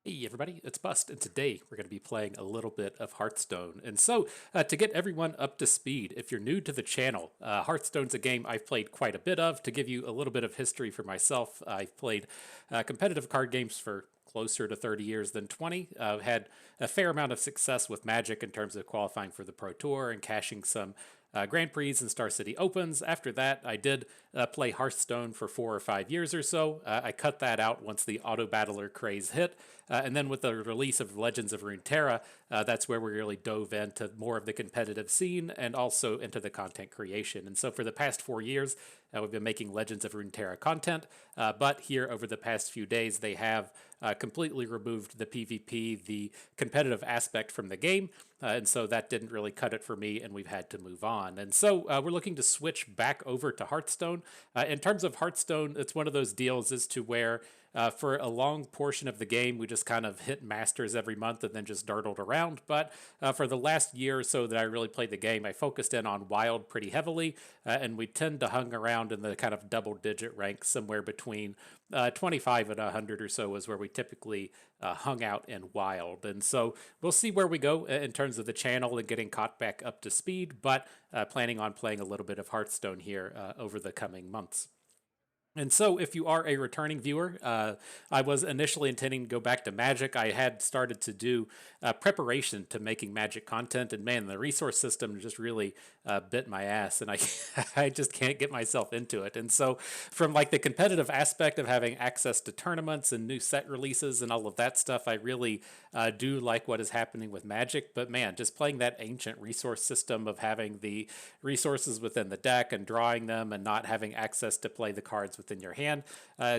Hey everybody, it's Bust, and today we're going to be playing a little bit of Hearthstone. And to get everyone up to speed, if you're new to the channel, Hearthstone's a game I've played quite a bit of. To give you a little bit of history for myself, I've played competitive card games for closer to 30 years than 20. I've had a fair amount of success with Magic in terms of qualifying for the Pro Tour and cashing some Grand Prix and Star City Opens. After that, I did play Hearthstone for 4 or 5 years or so. I cut that out once the auto battler craze hit. And then with the release of Legends of Runeterra, that's where we really dove into more of the competitive scene and also into the content creation. And so for the past 4 years, we've been making Legends of Runeterra content. But here over the past few days, they have completely removed the PvP, the competitive aspect from the game. And so that didn't really cut it for me, and we've had to move on. And so we're looking to switch back over to Hearthstone. In terms of Hearthstone, it's one of those deals as to where for a long portion of the game, we just kind of hit masters every month and then just dartled around. But for the last year or so that I really played the game, I focused in on wild pretty heavily, and we tend to hung around in the kind of double digit ranks somewhere between 25 and 100 or so is where we typically hung out in wild. And so we'll see where we go in terms of the channel and getting caught back up to speed, but planning on playing a little bit of Hearthstone here over the coming months. And so, if you are a returning viewer, I was initially intending to go back to Magic. I had started to do preparation to making Magic content, and man, the resource system just really bit my ass, and I I just can't get myself into it. And so, from like the competitive aspect of having access to tournaments and new set releases and all of that stuff, I really do like what is happening with Magic. But man, just playing that ancient resource system of having the resources within the deck and drawing them and not having access to play the cards within your hand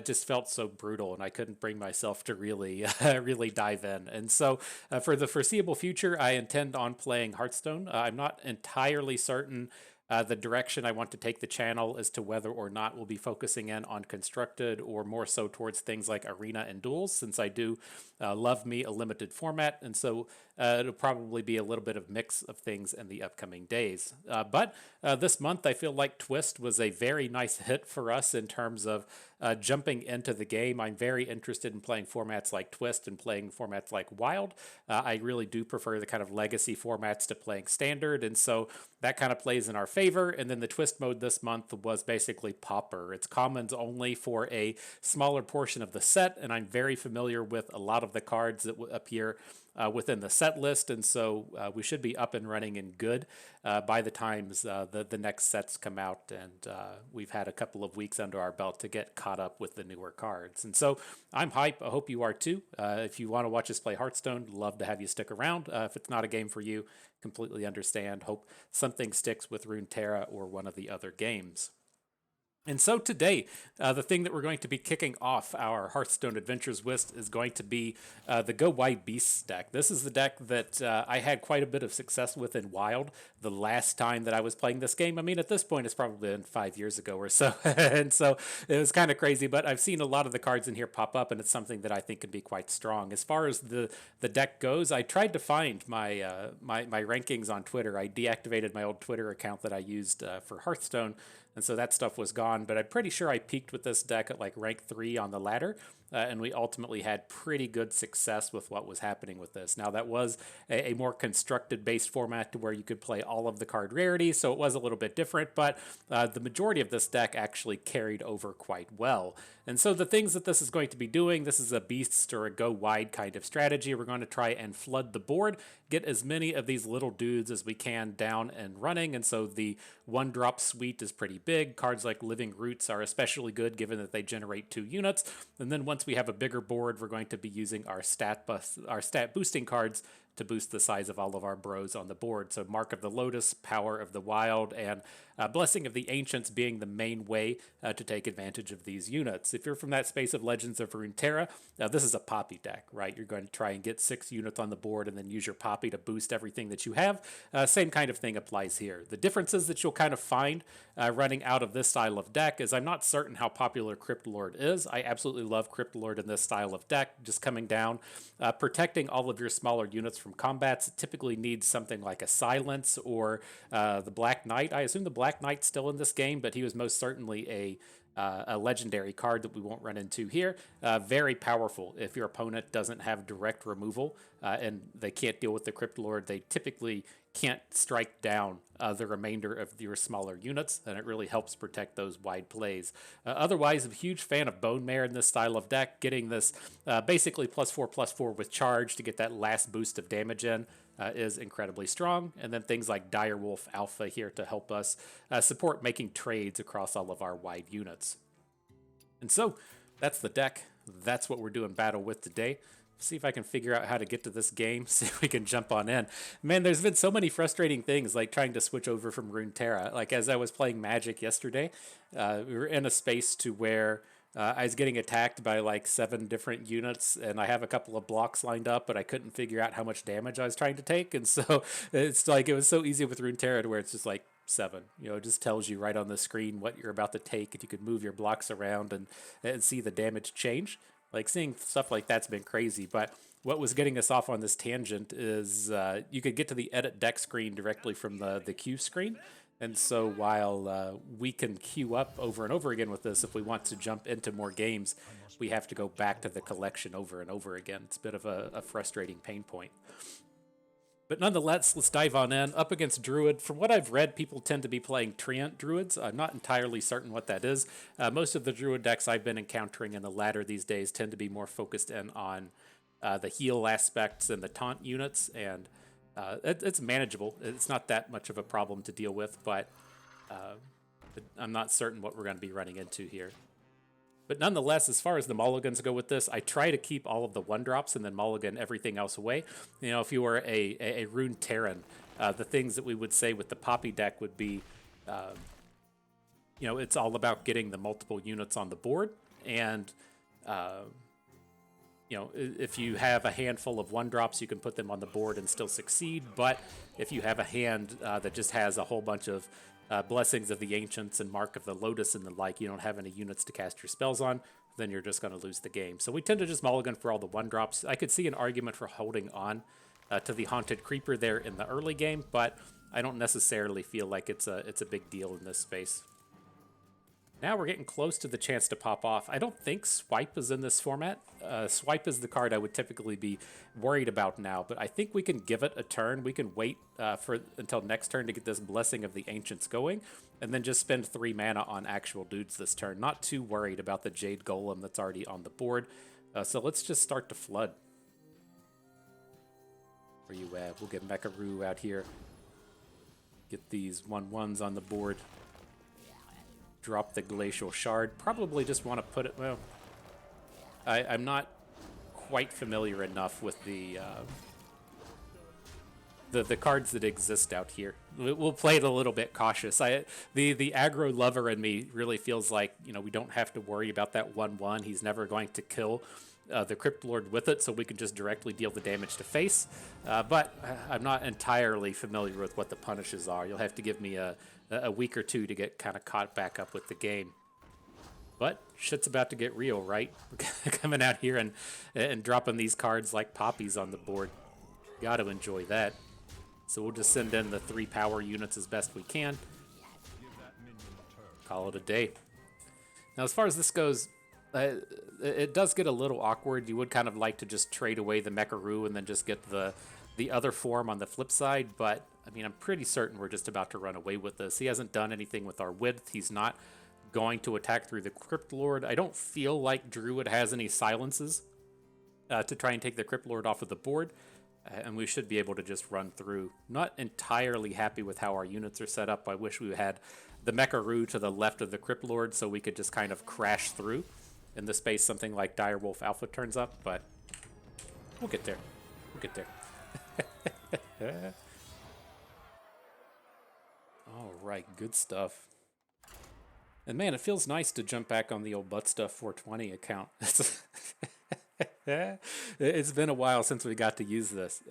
just felt so brutal, and I couldn't bring myself to really really dive in. And so for the foreseeable future, I intend on playing Hearthstone. I'm not entirely certain the direction I want to take the channel as to whether or not we'll be focusing in on constructed or more so towards things like arena and duels, since I do love me a limited format. And so it'll probably be a little bit of mix of things in the upcoming days. But this month, I feel like Twist was a very nice hit for us in terms of jumping into the game. I'm very interested in playing formats like Twist and playing formats like Wild. I really do prefer the kind of legacy formats to playing Standard, and so that kind of plays in our favor. And then the Twist mode this month was basically Pauper. It's commons only for a smaller portion of the set, and I'm very familiar with a lot of the cards that appear within the set list, and so we should be up and running and good by the times the next sets come out, and we've had a couple of weeks under our belt to get caught up with the newer cards. And so I'm hype. I hope you are too. If you want to watch us play Hearthstone, love to have you stick around. If it's not a game for you, completely understand. Hope something sticks with Runeterra or one of the other games. And so today, the thing that we're going to be kicking off our Hearthstone Adventures with is going to be the Go Wide Beasts deck. This is the deck that I had quite a bit of success with in Wild the last time that I was playing this game. I mean, at this point, it's probably been 5 years ago or so. And so it was kind of crazy, but I've seen a lot of the cards in here pop up, and it's something that I think can be quite strong. As far as the deck goes, I tried to find my, my rankings on Twitter. I deactivated my old Twitter account that I used for Hearthstone, and so that stuff was gone. But I'm pretty sure I peaked with this deck at like rank 3 on the ladder, and we ultimately had pretty good success with what was happening with this. Now, that was a more constructed based format to where you could play all of the card rarities, so it was a little bit different, but the majority of this deck actually carried over quite well. And so the things that this is going to be doing, this is a beast or a go wide kind of strategy. We're going to try and flood the board, get as many of these little dudes as we can down and running, and so the one drop suite is pretty big. Cards like Living Roots are especially good given that they generate 2 units. And then once we have a bigger board, we're going to be using our stat boosting cards to boost the size of all of our bros on the board. So Mark of the Lotus, Power of the Wild, and Blessing of the Ancients being the main way to take advantage of these units. If you're from that space of Legends of Runeterra, now this is a Poppy deck, right? You're going to try and get 6 units on the board and then use your Poppy to boost everything that you have. Same kind of thing applies here. The differences that you'll kind of find running out of this style of deck is I'm not certain how popular Crypt Lord is. I absolutely love Crypt Lord in this style of deck, just coming down, protecting all of your smaller units from combats. It typically needs something like a Silence or the Black Knight. I assume the Black Knight's still in this game, but he was most certainly a legendary card that we won't run into here. Very powerful. If your opponent doesn't have direct removal and they can't deal with the Crypt Lord, they typically can't strike down the remainder of your smaller units, and it really helps protect those wide plays. Otherwise, I'm a huge fan of Bonemare in this style of deck, getting this basically +4/+4 with charge to get that last boost of damage in. Is incredibly strong, and then things like Direwolf Alpha here to help us support making trades across all of our wide units. And so that's the deck. That's what we're doing battle with today. See if I can figure out how to get to this game. See if we can jump on in. Man, there's been so many frustrating things, like trying to switch over from Runeterra. Like as I was playing Magic yesterday, we were in a space to where I was getting attacked by like 7 different units, and I have a couple of blocks lined up, but I couldn't figure out how much damage I was trying to take. And so it's like it was so easy with Runeterra to where it's just like 7. You know, it just tells you right on the screen what you're about to take, and you could move your blocks around and see the damage change. Like seeing stuff like that's been crazy. But what was getting us off on this tangent is you could get to the edit deck screen directly from the queue screen. And so while we can queue up over and over again with this, if we want to jump into more games, we have to go back to the collection over and over again. It's a bit of a frustrating pain point. But nonetheless, let's dive on in. Up against Druid. From what I've read, people tend to be playing Taunt Druids. I'm not entirely certain what that is. Most of the Druid decks I've been encountering in the ladder these days tend to be more focused in on the heal aspects and the taunt units, and it's manageable. It's not that much of a problem to deal with, but I'm not certain what we're going to be running into here. But nonetheless, as far as the mulligans go with this, I try to keep all of the 1-drops and then mulligan everything else away. You know, if you were a Rune Terran, the things that we would say with the Poppy deck would be, you know, it's all about getting the multiple units on the board. And, you know, if you have a handful of 1-drops, you can put them on the board and still succeed. But if you have a hand that just has a whole bunch of Blessings of the Ancients and Mark of the Lotus and the like, you don't have any units to cast your spells on, then you're just going to lose the game. So we tend to just mulligan for all the 1-drops. I could see an argument for holding on to the Haunted Creeper there in the early game, but I don't necessarily feel like it's a big deal in this space. Now we're getting close to the chance to pop off. I don't think Swipe is in this format. Swipe is the card I would typically be worried about now, but I think we can give it a turn. We can wait until next turn to get this Blessing of the Ancients going, and then just spend 3 mana on actual dudes this turn. Not too worried about the Jade Golem that's already on the board. So let's just start to flood. Where you at? We'll get Mecharoo out here. Get these 1/1s on the board. Drop the Glacial Shard. Probably just want to put it, well, I'm not quite familiar enough with the cards that exist out here. We'll play it a little bit cautious. The aggro lover in me really feels like, you know, we don't have to worry about that 1/1. He's never going to kill the Crypt Lord with it, so we can just directly deal the damage to face. But I'm not entirely familiar with what the punishes are. You'll have to give me a week or two to get kind of caught back up with the game. But shit's about to get real, right? Coming out here and dropping these cards like poppies on the board. Got to enjoy that. So we'll just send in the 3 power units as best we can. Call it a day. Now, as far as this goes, it does get a little awkward. You would kind of like to just trade away the Mecharoo and then just get the other form on the flip side, but I mean, I'm pretty certain we're just about to run away with this. He hasn't done anything with our width. He's not going to attack through the Crypt Lord. I don't feel like Druid has any silences to try and take the Crypt Lord off of the board, and we should be able to just run through. Not entirely happy with how our units are set up. I wish we had the Mecharoo to the left of the Crypt Lord so we could just kind of crash through in the space something like Direwolf Alpha turns up, but we'll get there. We'll get there. All right, good stuff. And man, it feels nice to jump back on the old Butt Stuff 420 account. It's been a while since we got to use this.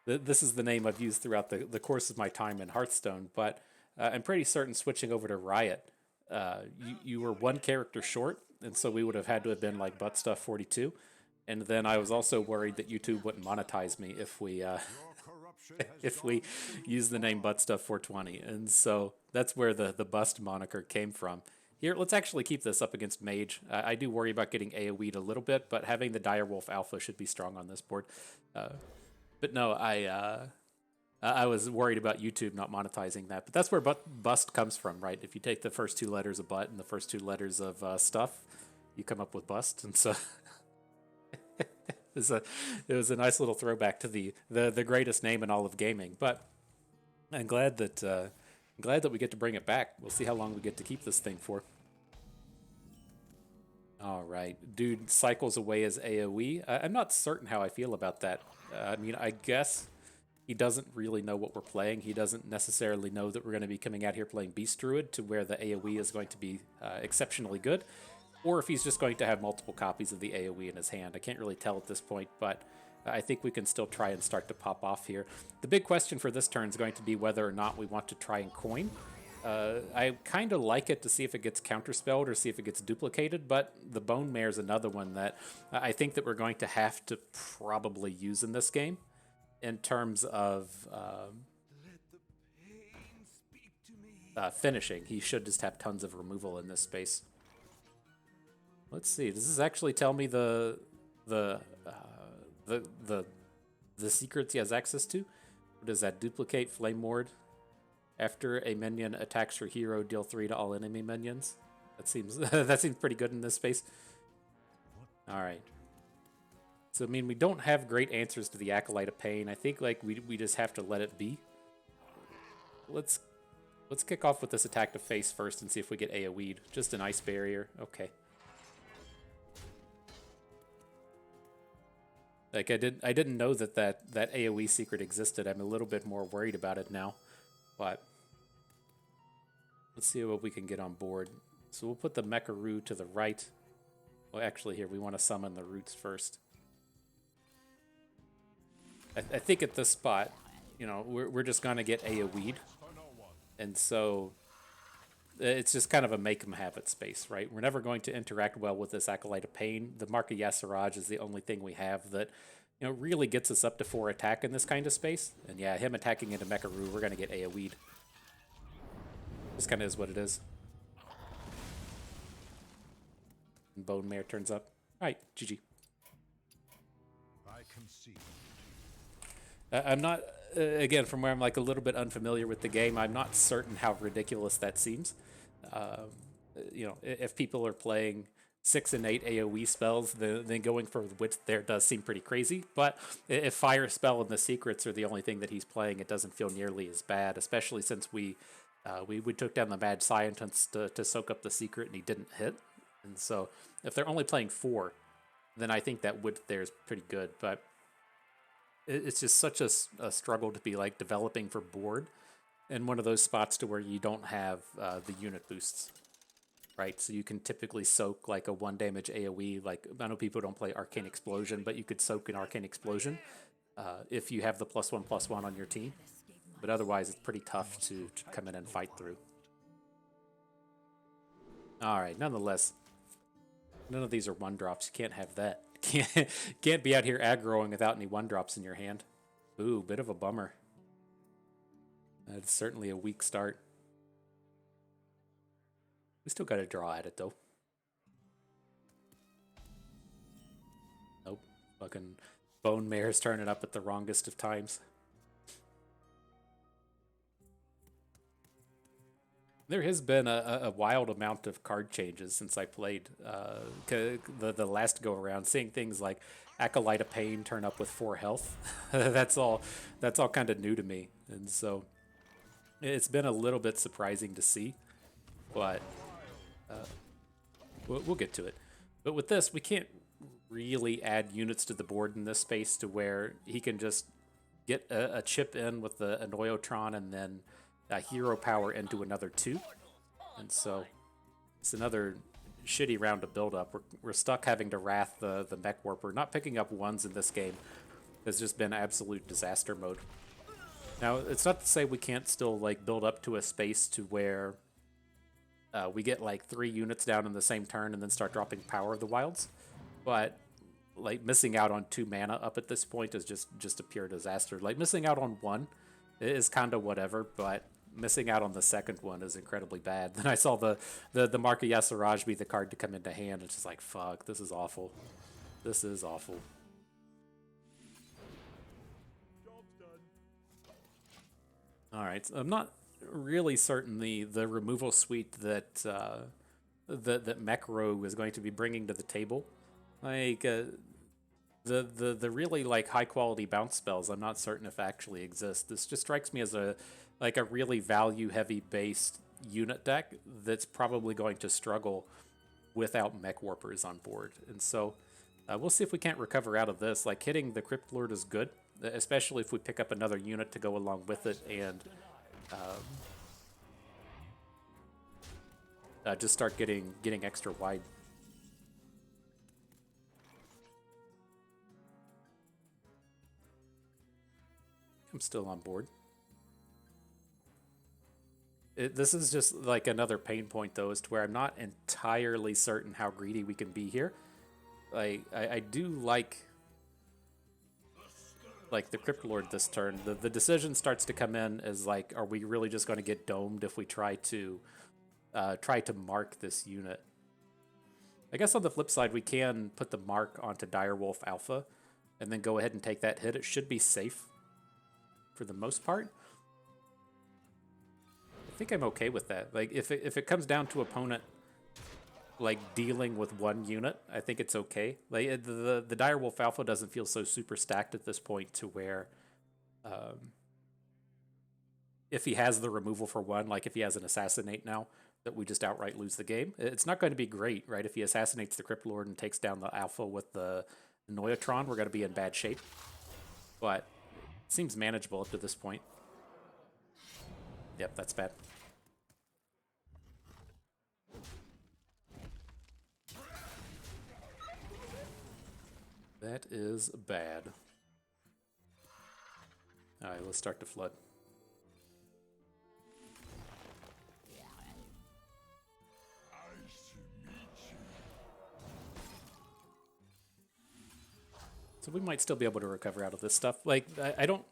This is the name I've used throughout the course of my time in Hearthstone, but I'm pretty certain switching over to Riot, you were 1 character short, and so we would have had to have been like Butt Stuff 42. And then I was also worried that YouTube wouldn't monetize me if we if we use the name Butt Stuff 420. And so that's where the Bust moniker came from. Here, let's actually keep this up against Mage. I do worry about getting AoE'd a little bit, but having the Direwolf Alpha should be strong on this board. But no, I was worried about YouTube not monetizing that. But that's where bust comes from, right? If you take the first 2 letters of butt and the first 2 letters of stuff, you come up with bust. And so it was a nice little throwback to the greatest name in all of gaming. But I'm glad that we get to bring it back. We'll see how long we get to keep this thing for. All right, dude cycles away as AoE. I'm not certain how I feel about that. I mean, I guess he doesn't really know what we're playing. He doesn't necessarily know that we're going to be coming out here playing Beast Druid to where the AoE is going to be exceptionally good, or if he's just going to have multiple copies of the AoE in his hand. I can't really tell at this point, but I think we can still try and start to pop off here. The big question for this turn is going to be whether or not we want to try and coin. I kind of like it to see if it gets counterspelled or see if it gets duplicated, but the Bonemare is another one that I think that we're going to have to probably use in this game in terms of finishing. He should just have tons of removal in this space. Let's see. Does this actually tell me the secrets he has access to? Or does that duplicate Flame Ward? After a minion attacks your hero, deal 3 to all enemy minions. That seems that seems pretty good in this space. All right. So I mean, we don't have great answers to the Acolyte of Pain. I think like we just have to let it be. Let's kick off with this attack to face first and see if we get AoE'd. Just an ice barrier. Okay. Like I didn't know that AoE secret existed. I'm a little bit more worried about it now. But let's see what we can get on board. So we'll put the Mecharoo to the right. Well, actually, here, we want to summon the roots first. I think at this spot, you know, we're just going to get AoE'd. And so it's just kind of a make 'em have it space, right? We're never going to interact well with this Acolyte of Pain. The Mark of Yasiraj is the only thing we have that, you know, really gets us up to 4 attack in this kind of space. And yeah, him attacking into Mecharoo, we're going to get AoE'd. This kind of is what it is. And Bonemare turns up. All right, GG. I concede. I'm not, again, from where I'm like a little bit unfamiliar with the game, I'm not certain how ridiculous that seems. You know, if people are playing 6 and 8 AoE spells, then going for Wits there does seem pretty crazy. But if Fire Spell and the Secrets are the only thing that he's playing, it doesn't feel nearly as bad, especially since we took down the Mad Scientist to soak up the Secret and he didn't hit. And so if they're only playing 4, then I think that Wits there is pretty good. But it's just such a struggle to be like developing for board in one of those spots to where you don't have the unit boosts, right? So you can typically soak like a 1 damage AoE. Like I know people don't play Arcane Explosion, but you could soak an Arcane Explosion if you have the +1/+1 on your team. But otherwise, it's pretty tough to come in and fight through. All right, nonetheless, none of these are 1-drops. You can't have that. Can't be out here aggroing without any 1-drops in your hand. Ooh, bit of a bummer. That's certainly a weak start. We still got to draw at it, though. Nope. Fucking Bonemare's turning up at the wrongest of times. There has been a wild amount of card changes since I played the last go around. Seeing things like Acolyte of Pain turn up with 4 health, that's all kind of new to me, and so it's been a little bit surprising to see. But we'll get to it. But with this, we can't really add units to the board in this space to where he can just get a chip in with the Anoyotron and then hero power into another 2. And so it's another shitty round of build up. We're stuck having to wrath the Mech Warper. Not picking up 1s in this game has just been absolute disaster mode. Now, it's not to say we can't still like build up to a space to where we get like 3 units down in the same turn and then start dropping Power of the Wilds. But like missing out on 2 mana up at this point is just a pure disaster. Like missing out on 1 is kind of whatever, but missing out on the second one is incredibly bad. Then I saw the Mark of Yasiraj be the card to come into hand. It's just like, fuck, this is awful. This is awful. All right, so I'm not really certain the removal suite that that Mech Rogue is going to be bringing to the table. Like the really like high quality bounce spells, I'm not certain if actually exist. This just strikes me as a really value heavy based unit deck that's probably going to struggle without Mech Warpers on board. And so we'll see if we can't recover out of this. Like hitting the Crypt Lord is good, especially if we pick up another unit to go along with it and just start getting extra wide. I'm still on board. This is just like another pain point though, as to where I'm not entirely certain how greedy we can be here. I do like the Crypt Lord this turn. The decision starts to come in as like, are we really just going to get domed if we try to mark this unit? I guess on the flip side, we can put the mark onto Direwolf Alpha and then go ahead and take that hit. It should be safe for the most part. I think I'm okay with that. Like if it comes down to opponent like dealing with one unit, I think it's okay. Like the Direwolf Alpha doesn't feel so super stacked at this point to where if he has the removal for one, like if he has an Assassinate now, that we just outright lose the game. It's not going to be great, right? If he assassinates the Crypt Lord and takes down the Alpha with the Noyatron, we're going to be in bad shape. But it seems manageable up to this point. Yep, that's bad. That is bad. Alright, let's start to flood. So we might still be able to recover out of this stuff. Like, I don't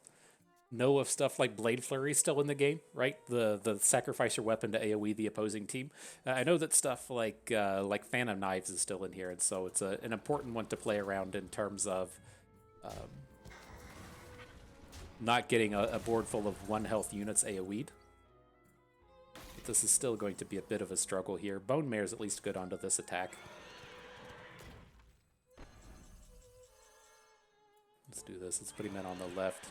know if stuff like Blade Flurry is still in the game, right? The sacrifice your weapon to AoE the opposing team. I know that stuff like Phantom Knives is still in here, and so it's an important one to play around in terms of not getting a board full of 1 health units AoE'd. But this is still going to be a bit of a struggle here. Bonemare is at least good onto this attack. Let's do this. Let's put him in on the left.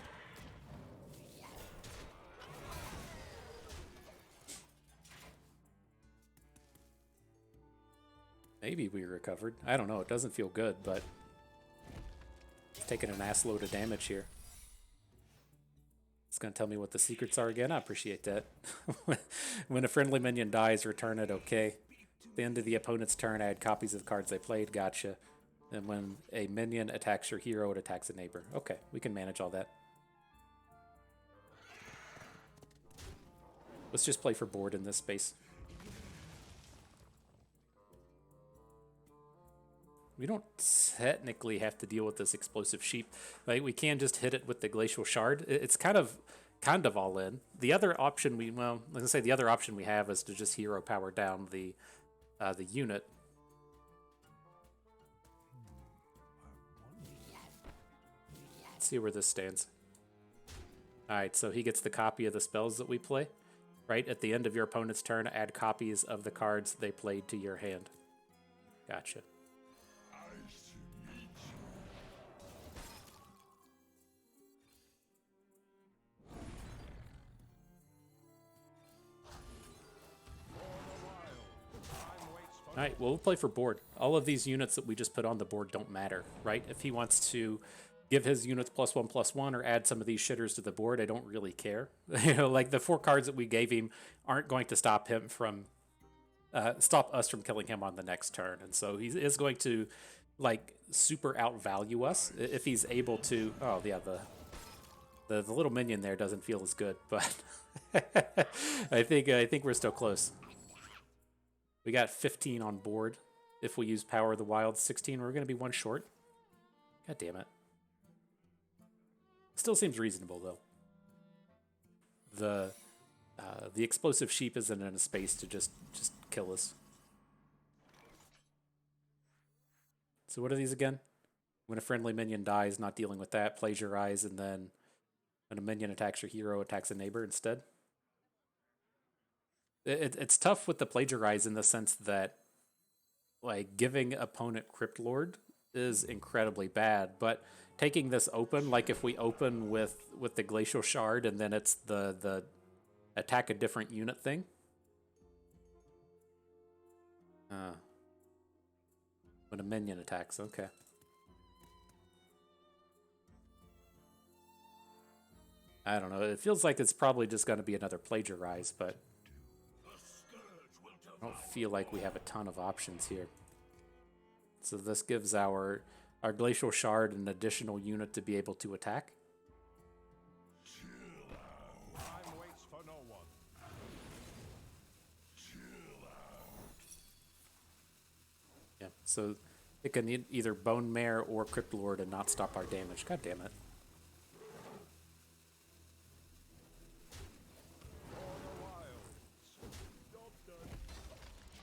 Maybe we recovered. I don't know. It doesn't feel good, but it's taking an ass load of damage here. It's going to tell me what the secrets are again. I appreciate that. When a friendly minion dies, return it. Okay. At the end of the opponent's turn, add copies of cards they played. Gotcha. And when a minion attacks your hero, it attacks a neighbor. Okay, we can manage all that. Let's just play for board in this space. We don't technically have to deal with this explosive sheep. Like, we can just hit it with the Glacial Shard. It's kind of all in. The other option the other option we have is to just hero power down the unit. Let's see where this stands. Alright, so he gets the copy of the spells that we play. Right, at the end of your opponent's turn, add copies of the cards they played to your hand. Gotcha. Alright, well, we'll play for board. All of these units that we just put on the board don't matter, right? If he wants to give his units +1/+1 or add some of these shitters to the board, I don't really care. You know, like the 4 cards that we gave him aren't going to stop him from stop us from killing him on the next turn. And so he is going to like super outvalue us if he's able to. Oh yeah, the little minion there doesn't feel as good, but I think we're still close. We got 15 on board. If we use Power of the Wild, 16, we're going to be 1 short. God damn it. Still seems reasonable, though. The explosive sheep isn't in a space to just kill us. So what are these again? When a friendly minion dies, not dealing with that, plagiarize, and then when a minion attacks your hero, attacks a neighbor instead. It's tough with the plagiarize in the sense that, like, giving opponent Crypt Lord is incredibly bad, but taking this open, like if we open with the Glacial Shard and then it's the attack a different unit thing. When a minion attacks, okay. I don't know. It feels like it's probably just going to be another plagiarize, but I don't feel like we have a ton of options here. So this gives our Glacial Shard an additional unit to be able to attack. Yeah, so it can either Bonemare or Crypt Lord and not stop our damage. God damn it.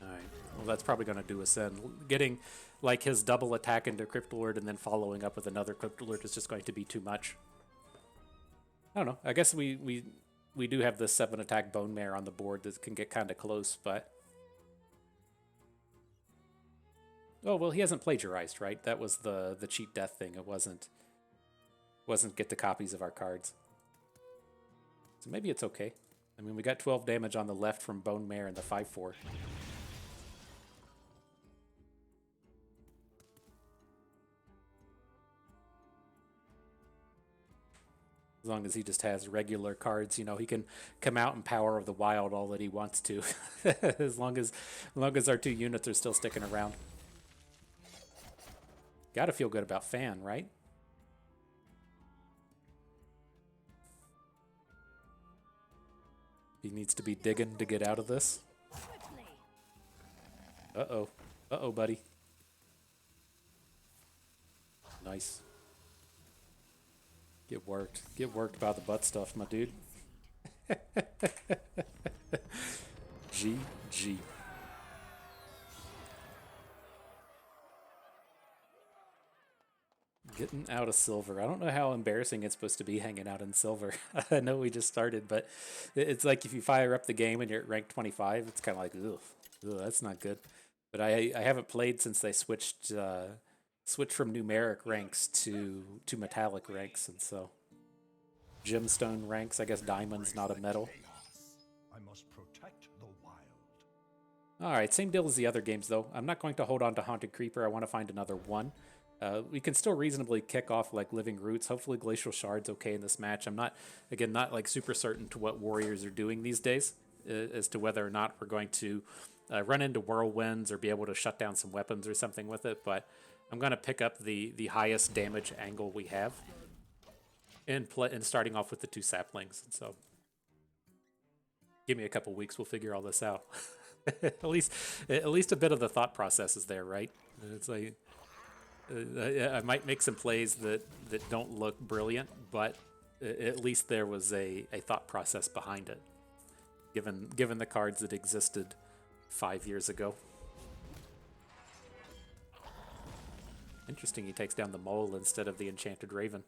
Alright, well that's probably going to do us in. Getting like his double attack into Crypt Lord and then following up with another Crypt Lord is just going to be too much. I don't know. I guess we do have the 7 attack Bonemare on the board that can get kind of close, but... Oh, well, he hasn't plagiarized, right? That was the cheat death thing. It wasn't get the copies of our cards. So maybe it's okay. I mean, we got 12 damage on the left from Bonemare and the 5/4. As long as he just has regular cards, you know, he can come out and Power of the Wild all that he wants to. as long as our 2 units are still sticking around. Gotta feel good about Fan, right? He needs to be digging to get out of this. Uh-oh. Uh-oh, buddy. Nice. Get worked. Get worked by the butt stuff, my dude. GG. Getting out of silver. I don't know how embarrassing it's supposed to be hanging out in silver. I know we just started, but it's like if you fire up the game and you're at rank 25, it's kind of like, ugh, that's not good. But I haven't played since they switched from numeric ranks to metallic ranks, and so gemstone ranks. I guess diamond's not a metal. I must protect the wild. All right, same deal as the other games though. I'm not going to hold on to Haunted Creeper. I want to find another one. We can still reasonably kick off like Living Roots. Hopefully Glacial Shard's okay in this match. I'm not like super certain to what Warriors are doing these days as to whether or not we're going to run into Whirlwinds or be able to shut down some weapons or something with it, but I'm going to pick up the highest damage angle we have and starting off with the 2 saplings. And so give me a couple weeks, we'll figure all this out. at least a bit of the thought process is there, right? It's like I might make some plays that don't look brilliant, but at least there was a thought process behind it, given the cards that existed 5 years ago. Interesting, he takes down the mole instead of the Enchanted Raven.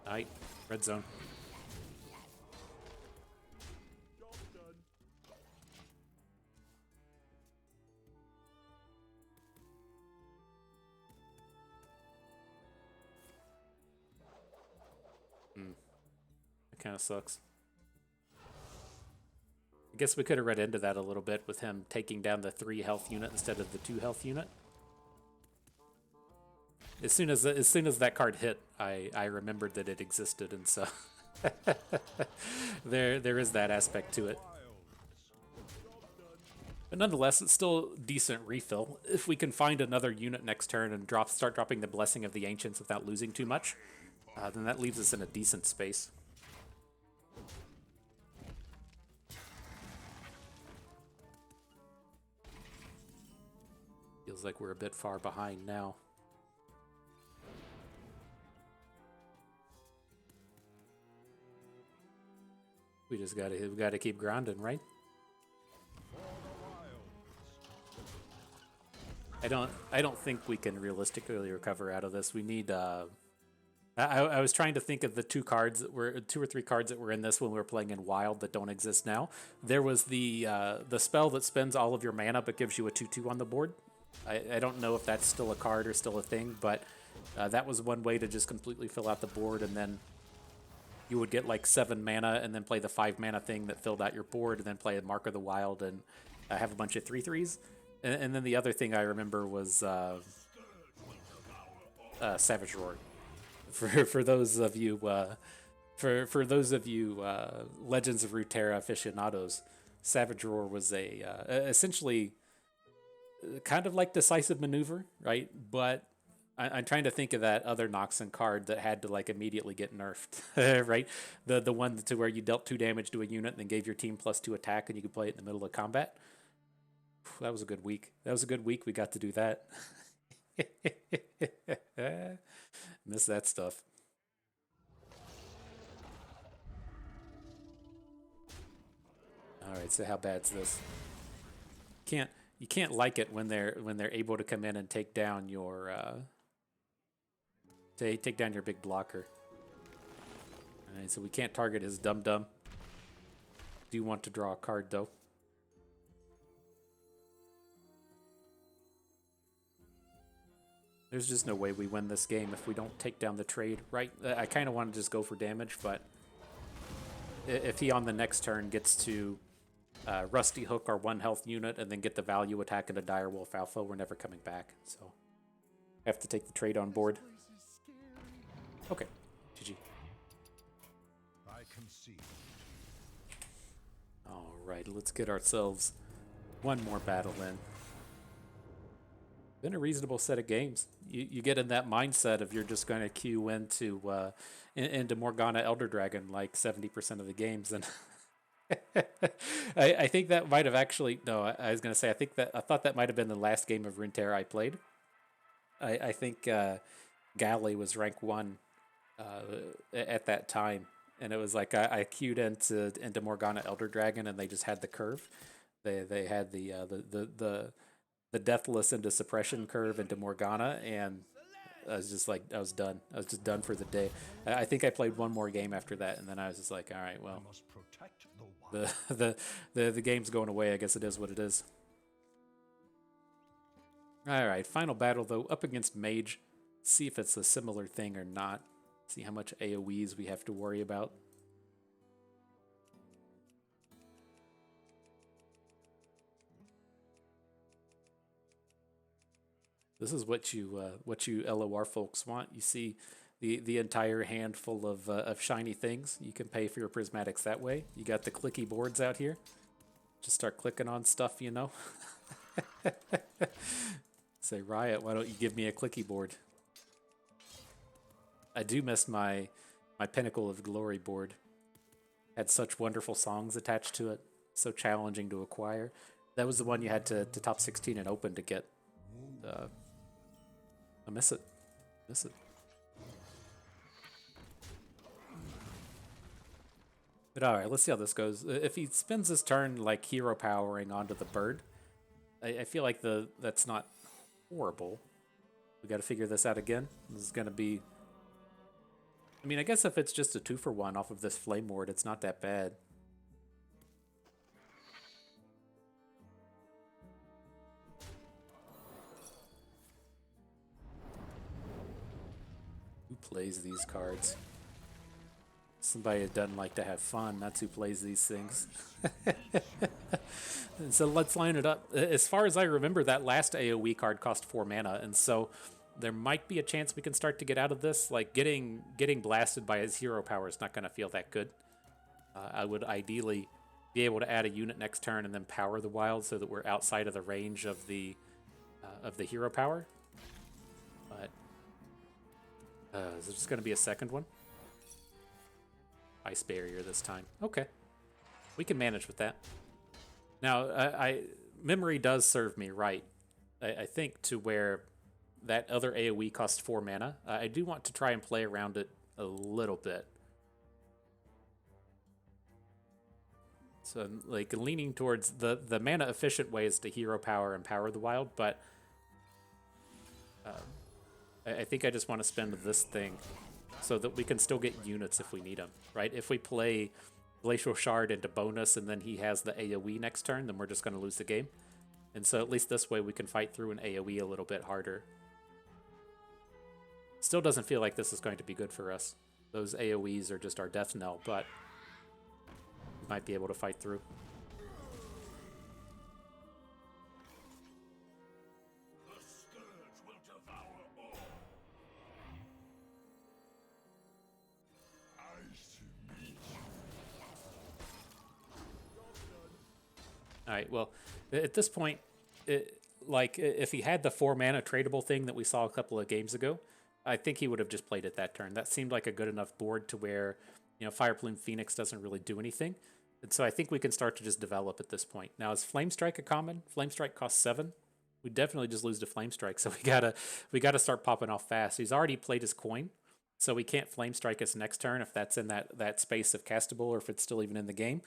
Alright, red zone. That kind of sucks. I guess we could have read into that a little bit with him taking down the 3 health unit instead of the 2 health unit. As soon as that card hit, I remembered that it existed, and so there is that aspect to it. But nonetheless, it's still decent refill. If we can find another unit next turn and start dropping the Blessing of the Ancients without losing too much, then that leaves us in a decent space. Feels like we're a bit far behind now. We just we gotta keep grinding, right? I don't think we can realistically recover out of this. We need I was trying to think of the two or three cards that were in this when we were playing in Wild that don't exist now. There was the spell that spends all of your mana but gives you a 2/2 on the board. I don't know if that's still a card or still a thing, but that was one way to just completely fill out the board, and then you would get like 7 mana and then play the 5 mana thing that filled out your board, and then play a Mark of the Wild and have a bunch of 3/3s. And then the other thing I remember was Savage Roar. For those of you for those of you Legends of Runeterra aficionados, Savage Roar was a essentially kind of like Decisive Maneuver, right? But I'm trying to think of that other Noxon card that had to like immediately get nerfed, right? The one to where you dealt 2 damage to a unit and then gave your team +2 attack and you could play it in the middle of combat. That was a good week. That was a good week. We got to do that. Miss that stuff. All right, so how bad's this? You can't like it when they're able to come in and take down your take down your big blocker. All right, so we can't target his dum dum. Do want to draw a card though. There's just no way we win this game if we don't take down the trade, right? I kind of want to just go for damage, but if he on the next turn gets to Rusty Hook our 1 health unit and then get the value attack into Direwolf Alpha, we're never coming back. So I have to take the trade on board. Okay, GG. I concede. All right, let's get ourselves one more battle in. Been a reasonable set of games. You get in that mindset of you're just going to queue into Morgana Elder Dragon like 70% of the games, and I think that might have actually I was going to say I thought that might have been the last game of Runeterra I played. I think Galley was rank 1 at that time, and it was like I queued into Morgana Elder Dragon, and they just had the curve. They had the Deathless into Suppression curve into Morgana, and I was just like, I was done. I was just done for the day. I think I played one more game after that, and then I was just like, all right, well, the game's going away. I guess it is what it is. All right, final battle though, up against Mage. See if it's a similar thing or not. See how much AoEs we have to worry about. This is what you LOR folks want. You see the entire handful of shiny things. You can pay for your prismatics that way. You got the clicky boards out here. Just start clicking on stuff, you know. Say, Riot, why don't you give me a clicky board? I do miss my Pinnacle of Glory board. Had such wonderful songs attached to it. So challenging to acquire. That was the one you had to top 16 and open to get. I miss it. Miss it. But alright, let's see how this goes. If he spends his turn like hero powering onto the bird, I feel like that's not horrible. We gotta figure this out again. This is gonna be... I mean, I guess if it's just a 2-for-1 off of this Flame Ward, it's not that bad. Who plays these cards? Somebody that doesn't like to have fun, that's who plays these things. And so let's line it up. As far as I remember, that last AoE card cost 4 mana, and so there might be a chance we can start to get out of this. Like, getting blasted by his hero power is not going to feel that good. I would ideally be able to add a unit next turn and then power the wild so that we're outside of the range of the hero power. But is there just going to be a second one? Ice barrier this time. Okay. We can manage with that. Now, memory does serve me right. I think to where that other AoE costs 4 mana. I do want to try and play around it a little bit. So I'm like leaning towards the mana efficient ways to hero power and power the wild, but I think I just want to spend this thing so that we can still get units if we need them, right? If we play Glacial Shard into bonus and then he has the AoE next turn, then we're just going to lose the game. And so at least this way we can fight through an AoE a little bit harder. Still doesn't feel like this is going to be good for us. Those AoEs are just our death knell, but we might be able to fight through. All right, well, at this point, like, if he had the 4-mana tradable thing that we saw a couple of games ago, I think he would have just played it that turn. That seemed like a good enough board to where, Fire Plume Phoenix doesn't really do anything. And so I think we can start to just develop at this point. Now, is Flame Strike a common? Flame Strike costs 7. We definitely just lose to Flame Strike, so we gotta start popping off fast. He's already played his coin, so we can't Flame Strike us next turn if that's in that space of castable or if it's still even in the game.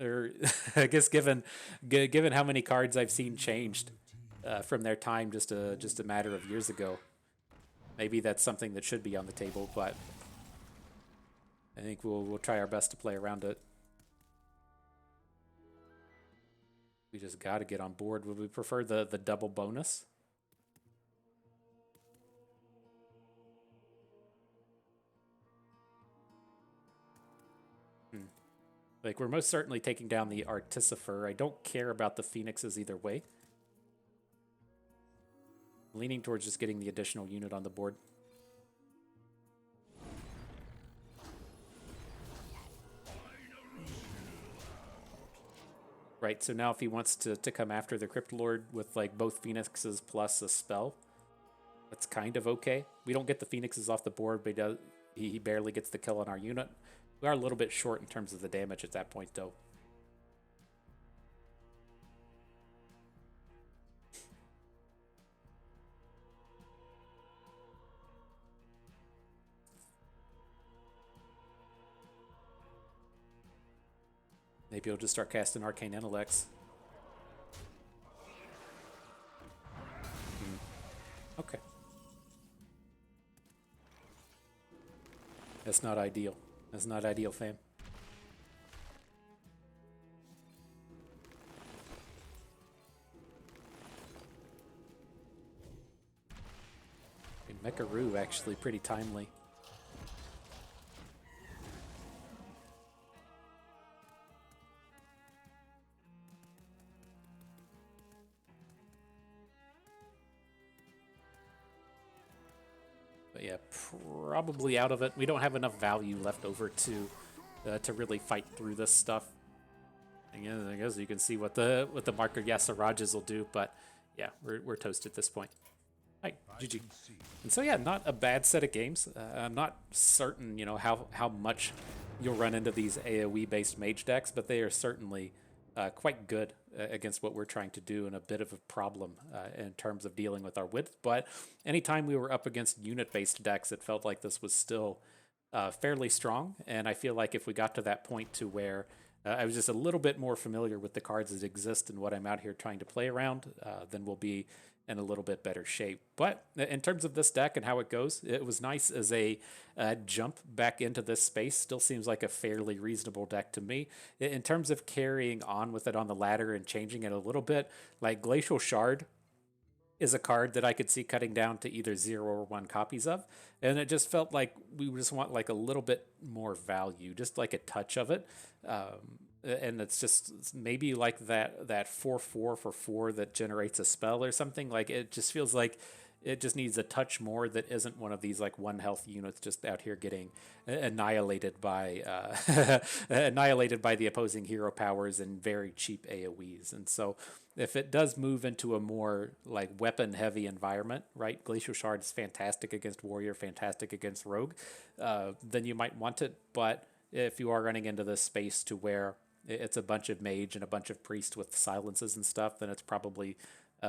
Or I guess given how many cards I've seen changed from their time just a matter of years ago, maybe that's something that should be on the table. But I think we'll try our best to play around it. We just got to get on board. Would we prefer the double bonus? Like, we're most certainly taking down the Artificer. I don't care about the Phoenixes either way. Leaning towards just getting the additional unit on the board. Right, so now if he wants to come after the Crypt Lord with, like, both Phoenixes plus a spell, that's kind of okay. We don't get the Phoenixes off the board, but he barely gets the kill on our unit. We are a little bit short in terms of the damage at that point, though. Maybe he'll just start casting Arcane Intellects. Okay. That's not ideal. That's not ideal, fam. And Mecharoo actually pretty timely. But yeah, probably out of it. We don't have enough value left over to really fight through this stuff. And I guess you can see what the marker Yasirajas will do, but yeah, we're toast at this point. All right, GG. And so yeah, not a bad set of games. I'm not certain, how much you'll run into these AoE based mage decks, but they are certainly quite good against what we're trying to do, and a bit of a problem in terms of dealing with our width. But anytime we were up against unit-based decks, it felt like this was still fairly strong. And I feel like if we got to that point to where I was just a little bit more familiar with the cards that exist and what I'm out here trying to play around, then we'll be in a little bit better shape. But in terms of this deck and how it goes, it was nice as a jump back into this space. Still seems like a fairly reasonable deck to me. In terms of carrying on with it on the ladder and changing it a little bit, like Glacial Shard is a card that I could see cutting down to either 0 or 1 copies of. And it just felt like we just want like a little bit more value, just like a touch of it. And it's just maybe like that 4/4 for 4 that generates a spell or something. Like, it just feels like it just needs a touch more that isn't one of these like 1 health units just out here getting annihilated by annihilated by the opposing hero powers and very cheap AoEs. And so if it does move into a more like weapon heavy environment, right? Glacial Shard is fantastic against Warrior, fantastic against Rogue, then you might want it. But if you are running into this space to where it's a bunch of mage and a bunch of priest with silences and stuff, then it's probably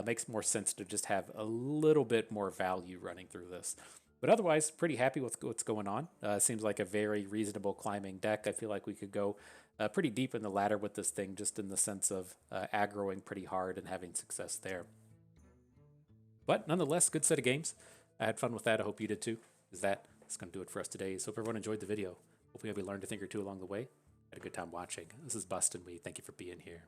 makes more sense to just have a little bit more value running through this. But otherwise, pretty happy with what's going on. Seems like a very reasonable climbing deck. I feel like we could go pretty deep in the ladder with this thing, just in the sense of aggroing pretty hard and having success there. But nonetheless, good set of games. I had fun with that. I hope you did too. That's going to do it for us today. So hope everyone enjoyed the video. Hopefully we learned a thing or two along the way. Had a good time watching. This is Bustin' We. Thank you for being here.